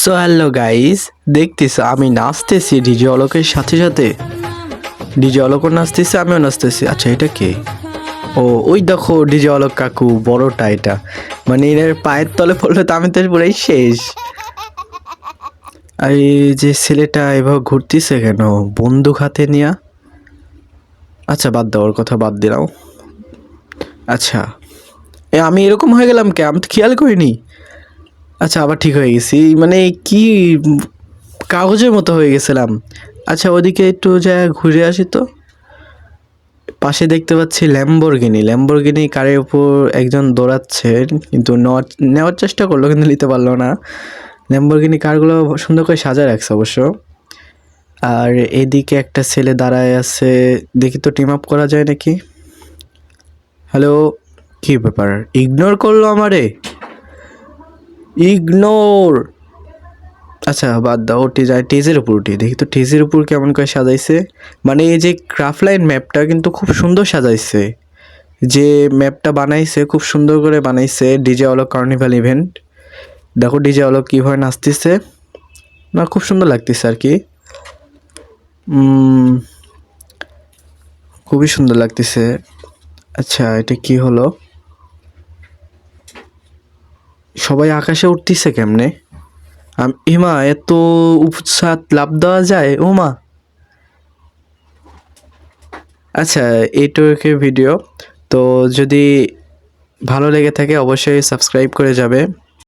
So hello guys, দেখতেছো আমি নাচতেছি DJ অলোকের সাথে সাথে। ডিজে অলোকও নাচতেছে, আমিও নাচতেছি। আচ্ছা, এটা কে? ও, ওই দেখো ডিজে অলোক কাকু, বড়টা এটা। মানে এর পায়ের তলে পড়লে তো আমি তো পুরাই শেষ। আর এই যে ছেলেটা এভাবে ঘুরতেছে কেন বন্দুক হাতে নিয়া? আচ্ছা, বাদ দাও, ওর কথা বাদ দিলাম। আচ্ছা, আমি এরকম হয়ে গেলাম কে? আমি তো খেয়াল করিনি। আচ্ছা, আবার ঠিক হয়ে গেছি। মানে কি কাগজের মতো হয়ে গেছিলাম। আচ্ছা, ওদিকে একটু জায়গা ঘুরে আসি তো। পাশে দেখতে পাচ্ছি ল্যাম্বরগিনি। ল্যাম্বরগিনি কারের উপর একজন দৌড়াচ্ছে, কিন্তু নেওয়ার চেষ্টা করলো কিন্তু নিতে পারলো না। ল্যাম্বরগিনি কারগুলো সুন্দর করে সাজায় রাখছে অবশ্য। আর এদিকে একটা ছেলে দাঁড়ায় আছে, দেখি তো টিম আপ করা যায় নাকি। হ্যালো, কি ব্যাপার? ইগনোর করলো আমারে? ইগনোর। আচ্ছা, বাদ দাও, ওটি যায় টেজের উপর। উঠি দেখি তো টেজের উপর কেমন করে সাজাইছে। মানে এই যে ক্রাফটলাইন ম্যাপটা কিন্তু খুব সুন্দর সাজাইছে। যে ম্যাপটা বানাইছে খুব সুন্দর করে বানাইছে। ডিজে অলোক কার্নিভাল ইভেন্ট, দেখো ডিজে অলোক কীভাবে নাচতেছে না, খুব সুন্দর লাগতেছে আর কি। খুবই সুন্দর লাগতেছে। আচ্ছা, এটা কি হলো? সবাই আকাশে উঠতেছে কেমনে? হিমা, এত উৎসাহ লাভ দেওয়া যায়? ও মা! আচ্ছা, এইটুকু ভিডিও। তো যদি ভালো লেগে থাকে অবশ্যই সাবস্ক্রাইব করে যাবে।